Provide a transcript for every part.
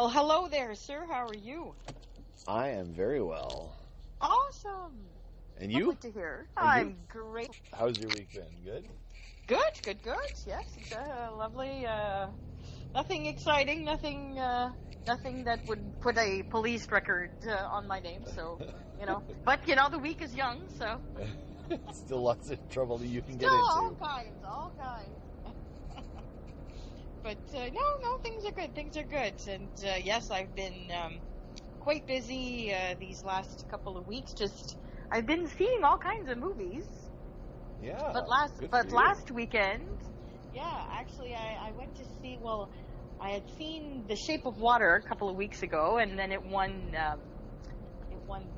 Well, hello there, sir. How are you? I am very well. Awesome. And you? Lovely to hear. I'm great. How's your week been? Good? Good. Yes, it's lovely. Nothing exciting. Nothing that would put a police record on my name. So, But the week is young, so. Still lots of trouble that you can get into. All kinds. But no, things are good. And yes, I've been quite busy these last couple of weeks. I've been seeing all kinds of movies. Yeah. But last weekend, actually, I went to see. Well, I had seen The Shape of Water a couple of weeks ago, and then it won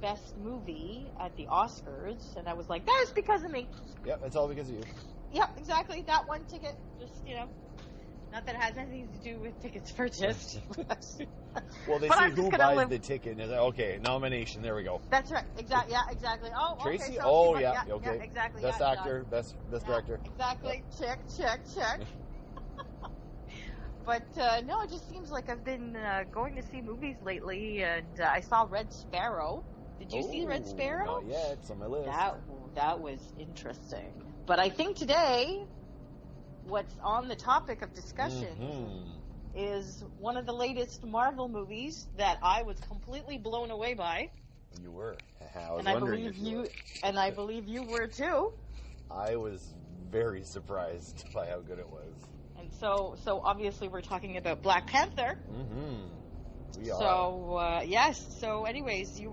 Best Movie at the Oscars, and I was like, that's because of me. Yep, it's all because of you. Yep, exactly. That one ticket, not that it has anything to do with tickets purchased. Well, they see who buys the ticket, and they're like, okay, nomination, there we go. That's right. Exactly. Yeah, exactly. Oh, Tracy? Okay, so okay. Yeah, exactly. Best actor, best director. Exactly. Yep. Check. But no, it just seems like I've been going to see movies lately, and I saw Red Sparrow. Did you see Red Sparrow? Not yet. It's on my list. That was interesting. But I think today, what's on the topic of discussion is one of the latest Marvel movies that I was completely blown away by. You were. I believe you were too. I was very surprised by how good it was. And so obviously we're talking about Black Panther. We are. So yes. So anyways, you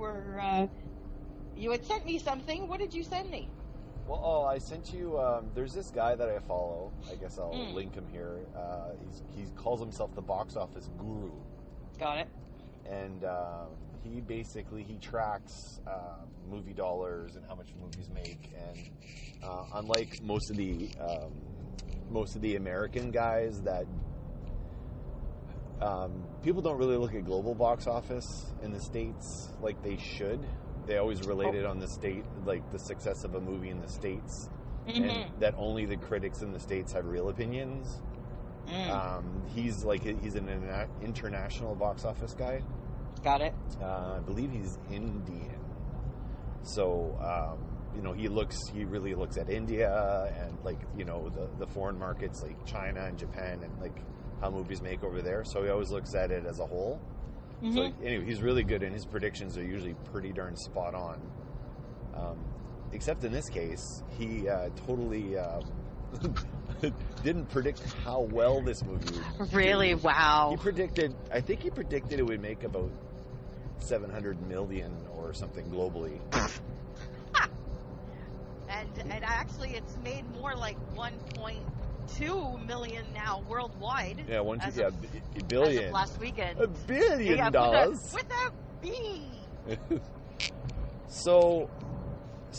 had sent me something. What did you send me? Well, I sent you. There's this guy that I follow. I guess I'll link him here. He calls himself the box office guru. Got it. And he tracks movie dollars and how much movies make. And unlike most of the American guys that people don't really look at global box office in the States like they should. They always relate it on the state, like the success of a movie in the States, and that only the critics in the States have real opinions. He's an international box office guy. Got it. I believe he's Indian. So, he really looks at India and the foreign markets like China and Japan and like how movies make over there. So he always looks at it as a whole. So anyway, he's really good, and his predictions are usually pretty darn spot on. Except in this case, he totally didn't predict how well this movie would do. Really? Wow. I think he predicted it would make about $700 million or something globally. And actually, it's made more like 1.2 million now worldwide. Yeah, billion. As of last weekend. $1 billion dollars with a B. So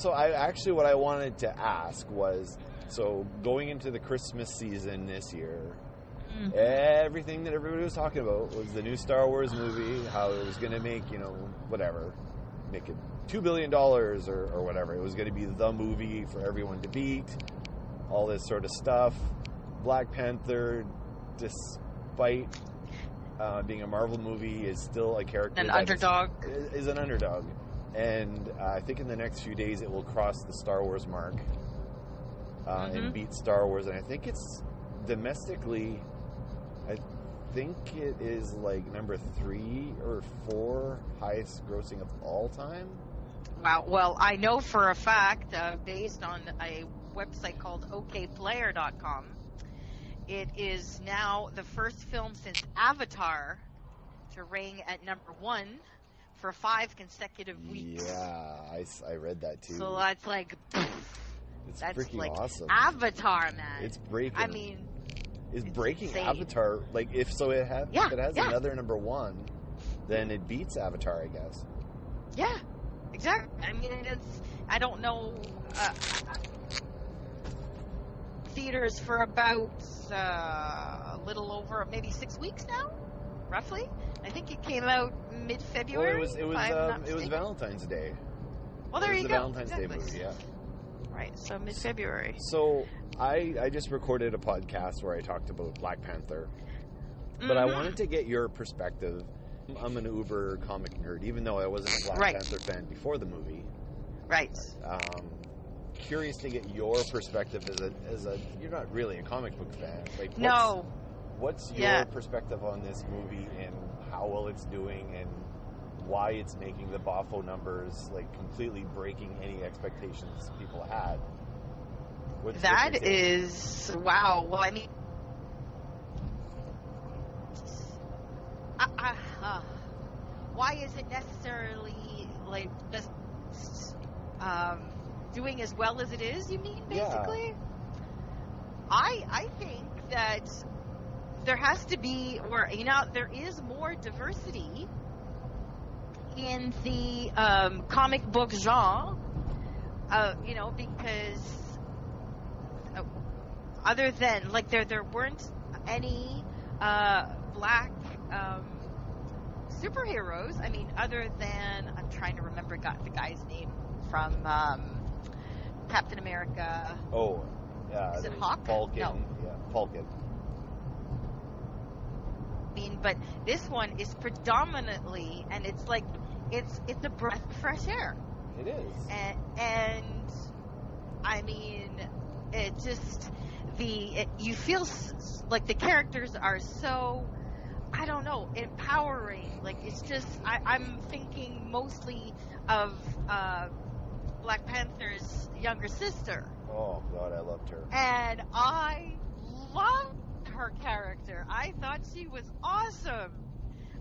what I wanted to ask was, so going into the Christmas season this year, everything that everybody was talking about was the new Star Wars movie, how it was going to make, make it $2 billion or whatever. It was going to be the movie for everyone to beat, all this sort of stuff. Black Panther, despite being a Marvel movie, is still a character is an underdog. And I think in the next few days it will cross the Star Wars mark and beat Star Wars. And I think it's domestically, I think it is like number 3 or 4 highest grossing of all time. Wow. Well, I know for a fact, based on a website called okplayer.com, it is now the first film since Avatar to rank at number 1 for 5 consecutive weeks. Yeah, I read that too. So that's like, that's freaking like awesome. Avatar, man. It's breaking. I mean, it's breaking insane. Avatar. Like if it has another number 1, then it beats Avatar, I guess. Yeah, exactly. I mean, I don't know. Theaters for about a little over maybe 6 weeks now, roughly. I think it came out mid-February. Well, it was Valentine's Day. Well, there you go. Valentine's Day movie, yeah. Right, so mid-February. So I just recorded a podcast where I talked about Black Panther, but I wanted to get your perspective I'm an uber comic nerd, even though I wasn't a Black Right. Panther fan before the movie. Right. Curious to get your perspective as a you're not really a comic book fan. Like, No. what's your Yeah. perspective on this movie and how well it's doing and why it's making the Boffo numbers, like, completely breaking any expectations people had? What's That your take? is, wow. Well, I mean, why is it necessarily like just doing as well as it is? You mean basically? Yeah. I think that there has to be, or there is more diversity in the comic book genre. Because other than like there weren't any black superheroes. I mean, other than I'm trying to remember the guy's name from Captain America. Oh, yeah. Is it Hawk? Falcon. No. Yeah, Falcon. I mean, but this one is predominantly, and it's like it's a breath of fresh air. It is. And I mean, it just you feel like the characters are so, I don't know, empowering. Like, it's just I'm thinking mostly of Black Panther's younger sister. Oh God, I loved her. And I loved her character. I thought she was awesome.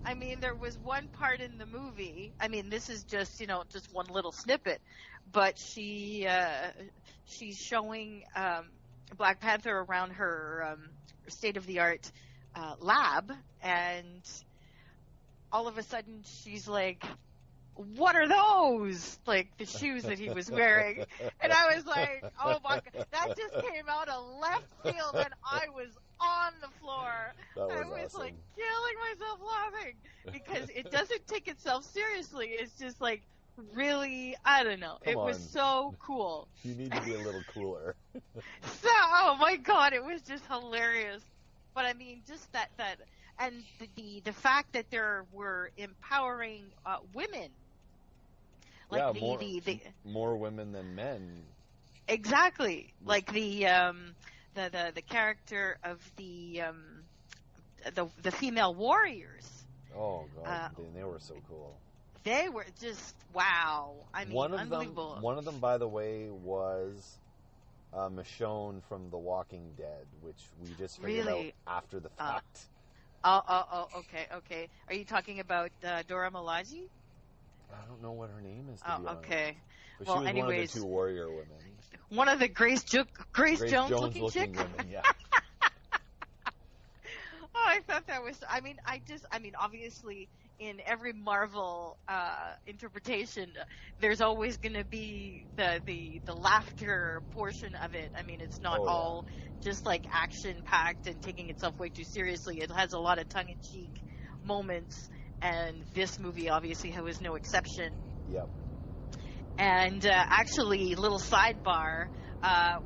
I mean, there was one part in the movie. I mean, this is just just one little snippet, but she's showing Black Panther around her state-of-the-art lab, and all of a sudden she's like, "What are those?" Like the shoes that he was wearing, and I was like, "Oh my God, that just came out of left field," and I was on the floor. That was I was awesome. like killing myself laughing because it doesn't take itself seriously. It's just like really, I don't know. Come it was on. so cool. You need to be a little cooler. So, oh my God, it was just hilarious. But I mean, just that, and the fact that there were empowering women, like yeah, more women than men. exactly, like the character of the female warriors. Oh God, they were so cool. They were just wow. I mean, unbelievable. One of them, by the way, was Michonne from The Walking Dead, which we just figured Really? out after the fact. Okay. Are you talking about Dora Milaje? I don't know what her name is. To be honest. Okay. But Well, she was anyways, one of the two warrior women. one of the Grace Jones looking chick. women, yeah. Oh, I thought that was. I mean, obviously, in every Marvel interpretation, there's always going to be the laughter portion of it. I mean, it's not all just like action packed and taking itself way too seriously. It has a lot of tongue in cheek moments, and this movie obviously was no exception. Yep. And actually, little sidebar,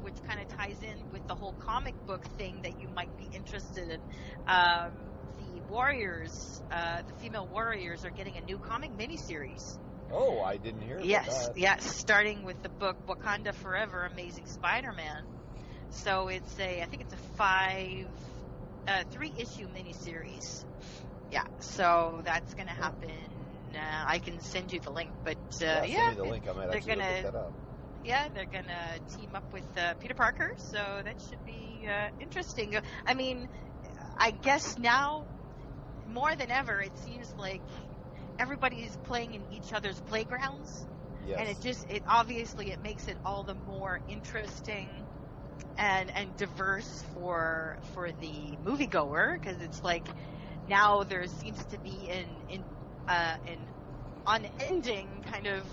which kind of ties in with the whole comic book thing that you might be interested in. The Warriors, the female Warriors, are getting a new comic miniseries. Oh, I didn't hear about that. Yes, starting with the book Wakanda Forever, Amazing Spider-Man. So I think it's a 3-issue miniseries. Yeah, so that's going to happen. I can send you the link, but Send me the link. I might actually look that up. Yeah, they're gonna team up with Peter Parker, so that should be interesting. I mean, I guess now more than ever, it seems like everybody's playing in each other's playgrounds, Yes. and it obviously makes it all the more interesting and diverse for the moviegoer, because it's like now there seems to be an unending kind of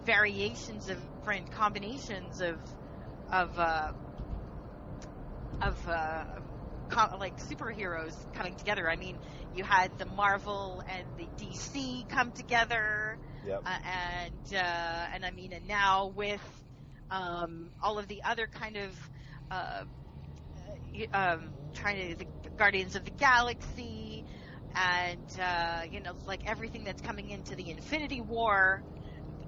variations of different combinations of like superheroes coming together. I mean, you had the Marvel and the DC come together, Yep. and I mean, and now with all of the other kind of the Guardians of the Galaxy, and like everything that's coming into the Infinity War,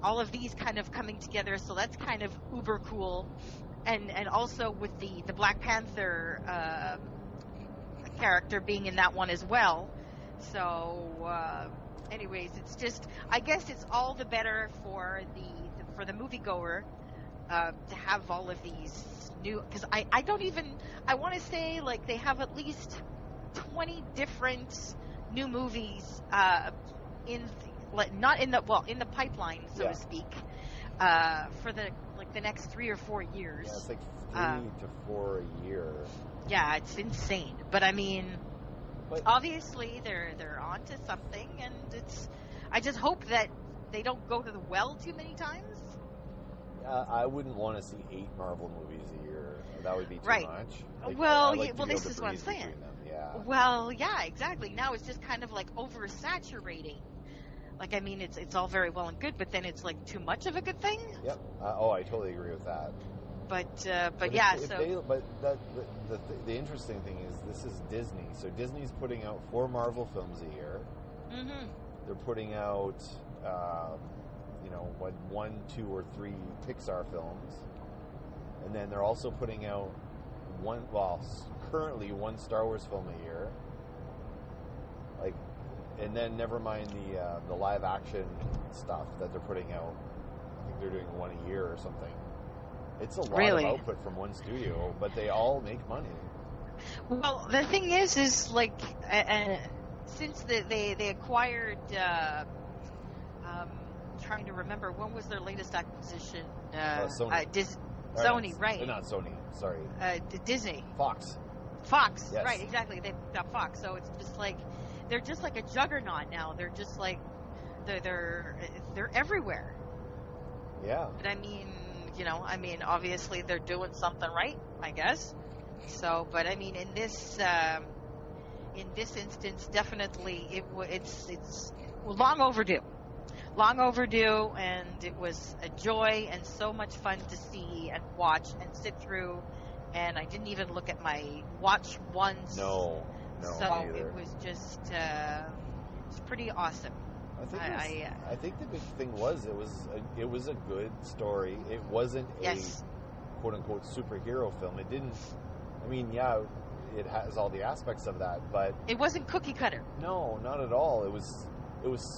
all of these kind of coming together. So that's kind of uber cool, and also with the Black Panther character being in that one as well. So anyways, it's just, I guess it's all the better for the moviegoer to have all of these new, because I don't even, I want to say like they have at least 20 different new movies in the pipeline, so to speak, for the next 3 or 4 years. Yeah, it's like 3 to 4 a year. Yeah, it's insane. But I mean, obviously they're onto something, and I just hope that they don't go to the well too many times. I wouldn't want to see 8 Marvel movies a year. That would be too much. Like, well, this is what I'm saying. Yeah. Well, yeah, exactly. Now it's just kind of like oversaturating. Like, I mean, it's all very well and good, but then it's like too much of a good thing. Yep. I totally agree with that. But yeah. The interesting thing is this is Disney, so Disney's putting out 4 Marvel films a year. Mm-hmm. They're putting out, 1, 2, or 3 Pixar films, and then they're also putting out currently 1 Star Wars film a year. Like, and then never mind the live action stuff that they're putting out. I think they're doing 1 a year or something. It's a lot of output from one studio, but they all make money. Well, the thing is like, since they acquired, trying to remember, when was their latest acquisition? Sony. Sony, right? Not Sony. Sorry. Disney. Fox. Yes. Right? Exactly. They've got Fox, so it's just like they're just like a juggernaut now. They're just like they're everywhere. Yeah. But I mean, obviously they're doing something right, I guess. So, but I mean, in this instance, definitely it's long overdue. Long overdue, and it was a joy and so much fun to see and watch and sit through. And I didn't even look at my watch once. No, so it was just it's pretty awesome. I think the big thing was it was a good story. It wasn't a quote unquote superhero film. It didn't. I mean, yeah, it has all the aspects of that, but it wasn't cookie cutter. No, not at all. It was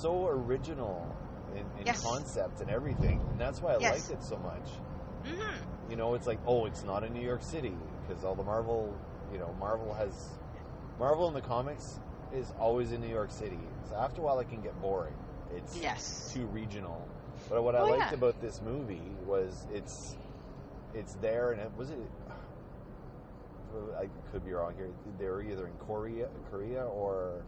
so original in concept and everything, and that's why I liked it so much. Mm-hmm. It's like, it's not in New York City, because all the Marvel in the comics is always in New York City. So after a while, it can get boring. It's too regional. But what I liked about this movie was it's there, and I could be wrong here. They were either in Korea, or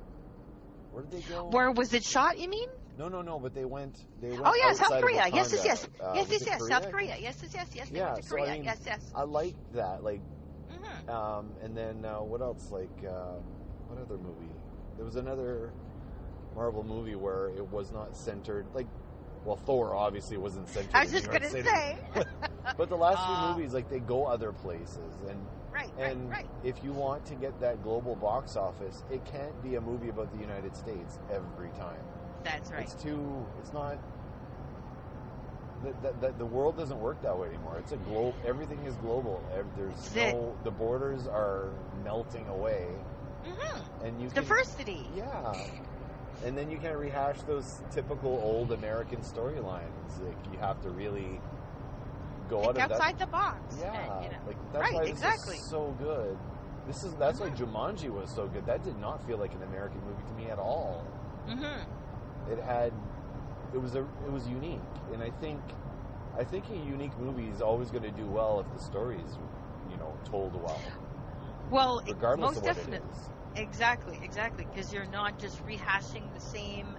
where did they go? Where was it shot, you mean? No, but they went. Oh yeah, South Korea. Yes. South Korea. Yes. They went to Korea. Yes. I liked that. Like, and then what else? Like, what other movie? There was another Marvel movie where it was not centered. Like, well, Thor obviously wasn't centered. I was just gonna say. But the last few movies, like, they go other places, and right. If you want to get that global box office, it can't be a movie about the United States every time. That's right. It's not. The world doesn't work that way anymore. It's a globe. Everything is global. The borders are melting away. Mm-hmm. And diversity. Yeah. And then you can't rehash those typical old American storylines. Like, you have to really go outside the box. Yeah. And, that's why this is so good. That's why Jumanji was so good. That did not feel like an American movie to me at all. Mm-hmm. It was unique, and I think a unique movie is always going to do well if the story is, told well. Well, regardless most of what definitely. it is. Exactly, because you're not just rehashing the same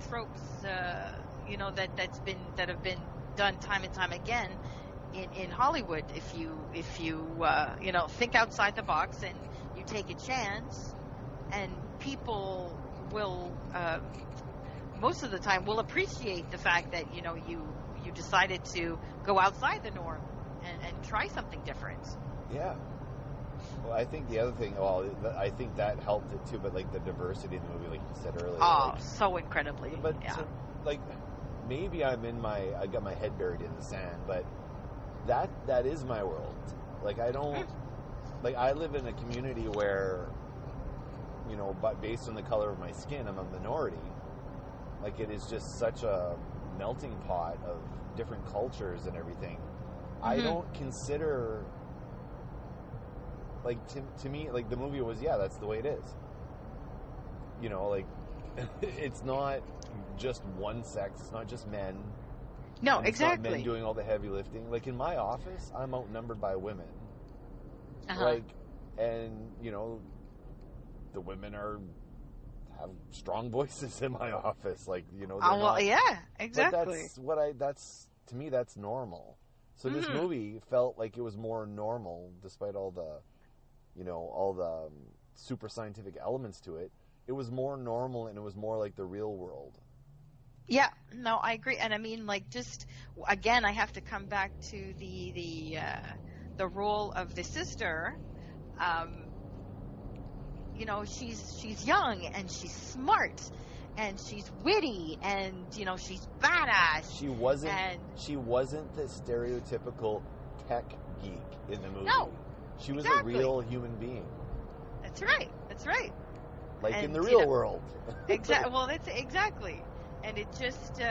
tropes, that have been done time and time again in Hollywood. If you think outside the box and you take a chance, and people will most of the time will appreciate the fact that you decided to go outside the norm and try something different. Yeah. Well, I think the other thing, I think that helped it too, but like the diversity in the movie, like you said earlier. Oh, like, so incredibly. but Yeah. so, like, maybe I got my head buried in the sand, but that is my world. Like, I don't, like, I live in a community where, you know, but based on the color of my skin, I'm a minority. Like, it is just such a melting pot of different cultures and everything. I don't consider, like, to me, like, the movie was, that's the way it is. You know, like, it's not just one sex, it's not just men. No, it's exactly. not men doing all the heavy lifting. Like, in my office, I'm outnumbered by women. Like, and, you know, the women have strong voices in my office. Like, you know, they're not, yeah, exactly. But to me, that's normal. So this movie felt like it was more normal, despite all the, you know, all the super scientific elements to it. It was more normal, and it was more like the real world. Yeah, no, I agree. And I mean, like, just again, I have to come back to the role of the sister. You know, she's young and she's smart and she's witty and, you know, she's badass. She wasn't the stereotypical tech geek in the movie. No, she was exactly. a real human being. That's right. Like, and, in the real world. Exactly. Well, that's exactly. And it just,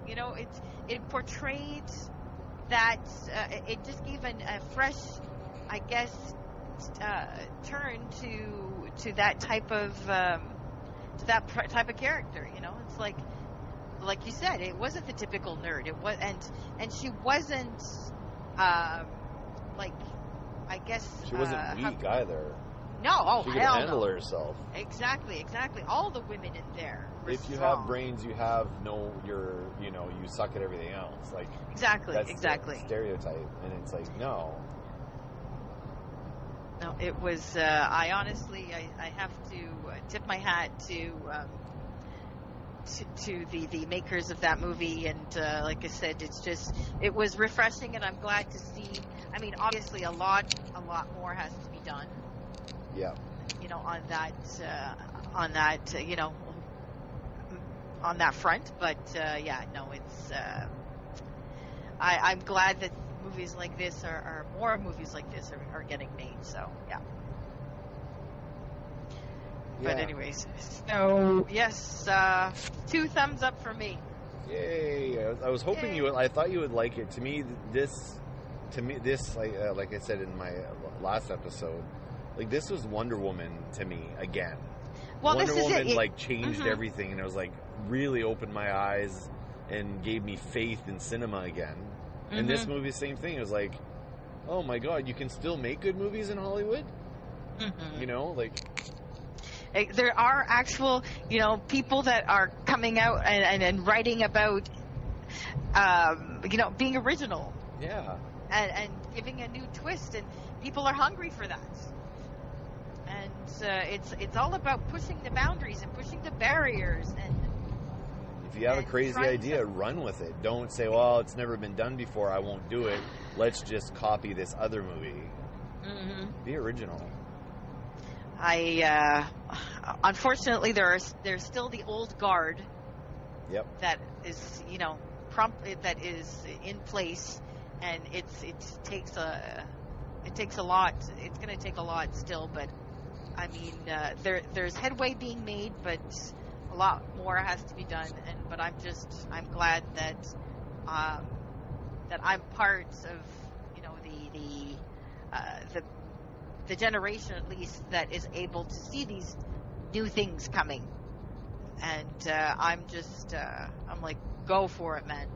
you know, it portrayed that, it just gave a fresh, I guess, turn to that type of type of character. You know, it's like you said, it wasn't the typical nerd. It was, and she wasn't, like, I guess she wasn't weak either. No, she could hell handle no. herself. Exactly. All the women in there were if you strong. have brains, you suck at everything else. Like, exactly. that's the stereotype, and it's like, no, it was. I honestly, I have to tip my hat to the makers of that movie, and like I said, it was refreshing, and I'm glad to see. I mean, obviously, a lot more has to be done. Yeah. You know, on that, you know, on that front, but it's. I'm glad that movies like this are more movies like this are getting made. So yeah. But anyways, so yes, 2 thumbs up for me. Yay! I was hoping I thought you would like it. To me, this, like I said in my last episode, like, this was Wonder Woman to me again. Well, Wonder this is Woman it. Like, changed everything, and it was like really opened my eyes and gave me faith in cinema again. And this movie, same thing. It was like, oh my God, you can still make good movies in Hollywood. You know, like, there are actual, you know, people that are coming out and writing about, you know, being original. Yeah. And giving a new twist, and people are hungry for that. And it's all about pushing the boundaries and pushing the barriers. And if you have a crazy idea, run with it. Don't say, well, it's never been done before, I won't do it. Let's just copy this other movie. Be original. Unfortunately, there's still the old guard. Yep. That is, you know, that is in place, and it takes a lot. It's going to take a lot still, but I mean, there's headway being made, but a lot more has to be done. But I'm glad that I'm part of, you know, the generation, at least, that is able to see these new things coming. And I'm like, go for it, man.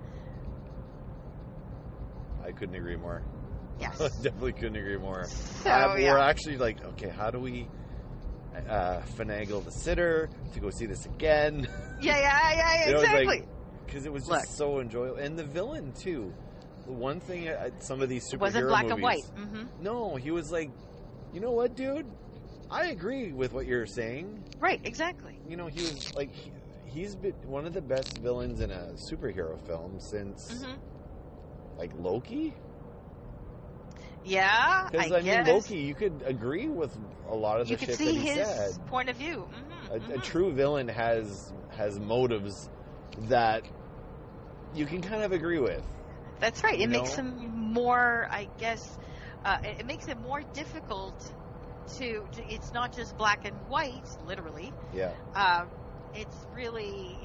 I couldn't agree more. Yes. Definitely couldn't agree more. So, we're actually like, okay, how do we finagle the sitter to go see this again? Yeah, exactly. Because it was just so enjoyable. And the villain, too. One thing, some of these superhero movies... Wasn't black and white. No, he was like, you know what, dude? I agree with what you're saying. Right, exactly. You know, he was like... He's been one of the best villains in a superhero film since... like, Loki? Yeah, I Because, I mean, guess. Loki, you could agree with a lot of the You could shit see that he his said. point of view. A true villain has motives that you can kind of agree with. That's right. It know? makes him more, I guess, it makes it more difficult to, it's not just black and white, literally. Yeah. It's really,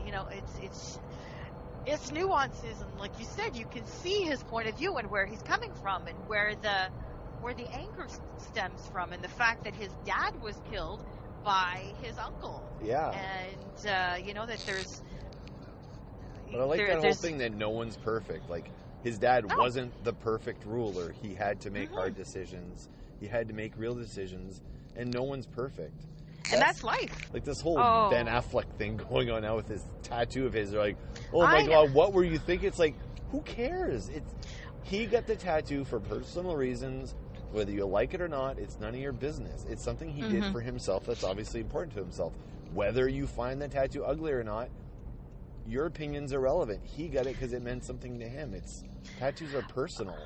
it's nuances, and like you said, you can see his point of view and where he's coming from, and where the anger stems from, and the fact that his dad was killed by his uncle. Yeah. And that there's. But I like that whole thing that no one's perfect. Like, his dad wasn't the perfect ruler. He had to make hard decisions. He had to make real decisions, and no one's perfect. And that's life. Like, this whole Ben Affleck thing going on now with his tattoo of his. They're like, oh my God, what were you thinking? It's like, who cares? He got the tattoo for personal reasons. Whether you like it or not, it's none of your business. It's something he did for himself that's obviously important to himself. Whether you find the tattoo ugly or not, your opinion's irrelevant. He got it because it meant something to him. Tattoos are personal.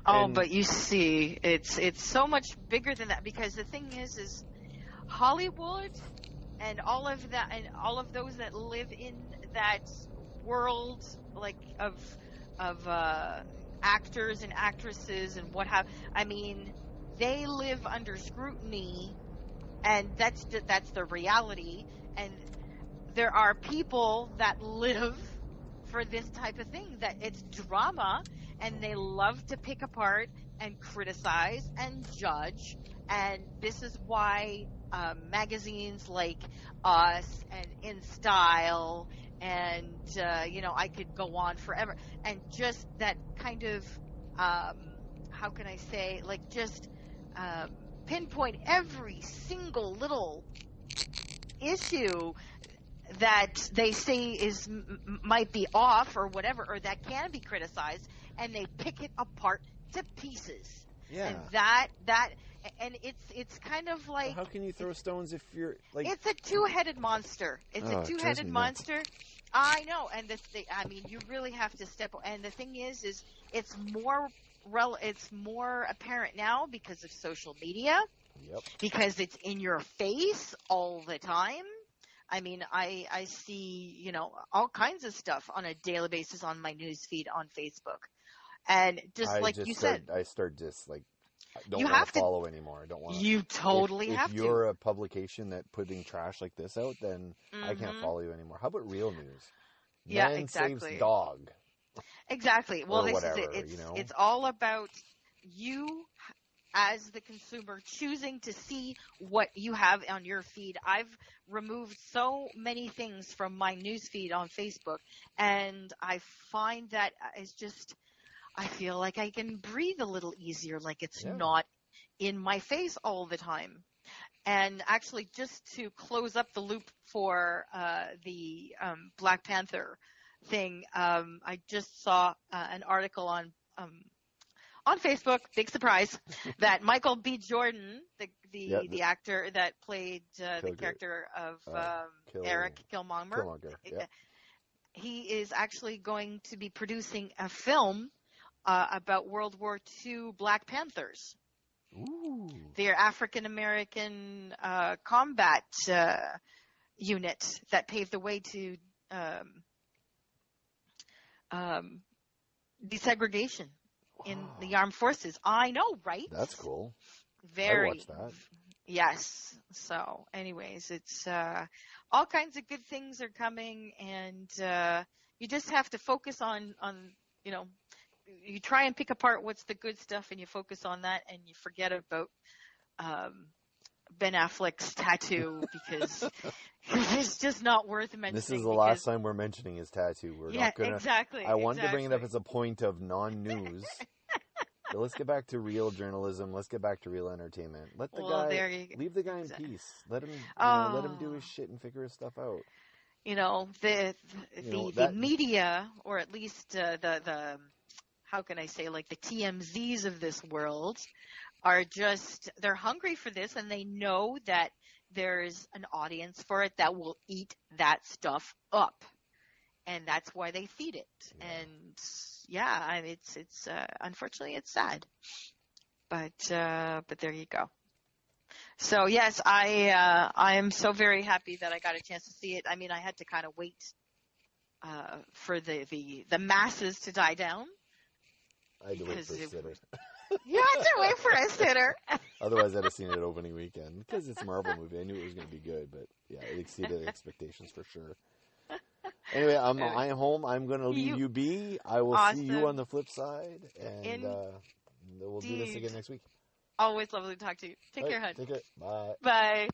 But you see, it's so much bigger than that, because the thing is Hollywood and all of that, and all of those that live in that world, like of actors and actresses and what have, I mean, they live under scrutiny, and that's the reality. And there are people that live for this type of thing, that it's drama, and they love to pick apart and criticize and judge. And this is why magazines like Us and In Style and I could go on forever, and just that kind of how can I say, like, just pinpoint every single little issue that they say might be off or whatever, or that can be criticized, and they pick it apart to pieces. Yeah. And it's kind of like, how can you throw stones if you're like? It's a two-headed monster. It's a two-headed monster. I know, and you really have to step. And the thing is it's more apparent now because of social media. Yep. Because it's in your face all the time. I mean, I see, all kinds of stuff on a daily basis on my news feed on Facebook. And you said, I start just like, I don't you want have to follow anymore. I don't want to. You totally have to. If you're a publication that putting trash like this out, then I can't follow you anymore. How about real news? Yeah, Man exactly. saves dog. Exactly. Well, this whatever, is it. It's all about you as the consumer choosing to see what you have on your feed. I've removed so many things from my news feed on Facebook, and I find that it's just, I feel like I can breathe a little easier, like it's not in my face all the time. And actually, just to close up the loop for the Black Panther thing, I just saw an article on Facebook, big surprise, that Michael B. Jordan, the actor that played the character of Eric Killmonger, he is actually going to be producing a film about World War II Black Panthers. Ooh. Their African American combat unit that paved the way to desegregation in the armed forces. I know, right? That's cool. Very. I watched that. Yes. So, anyways, it's all kinds of good things are coming, and you just have to focus on you try and pick apart what's the good stuff, and you focus on that, and you forget about Ben Affleck's tattoo because it's just not worth mentioning. This is the last time we're mentioning his tattoo. We're not gonna. Exactly. I wanted to bring it up as a point of non-news. But let's get back to real journalism. Let's get back to real entertainment. Leave the guy in peace. Let him let him do his shit and figure his stuff out. The media, or at least the how can I say, like the TMZs of this world, are just, they're hungry for this, and they know that there's an audience for it that will eat that stuff up, and that's why they feed it. And it's unfortunately it's sad, But there you go. So yes, I am so very happy that I got a chance to see it. I mean, I had to kind of wait for the masses to die down. I had to wait for a sitter. You had to wait for a sitter. Otherwise, I'd have seen it opening weekend because it's a Marvel movie. I knew it was going to be good, but yeah, it exceeded expectations for sure. Anyway, I am home. I'm going to leave you be. I will see you on the flip side, and we'll do this again next week. Always lovely to talk to you. Take care, hon. Take care. Bye. Bye.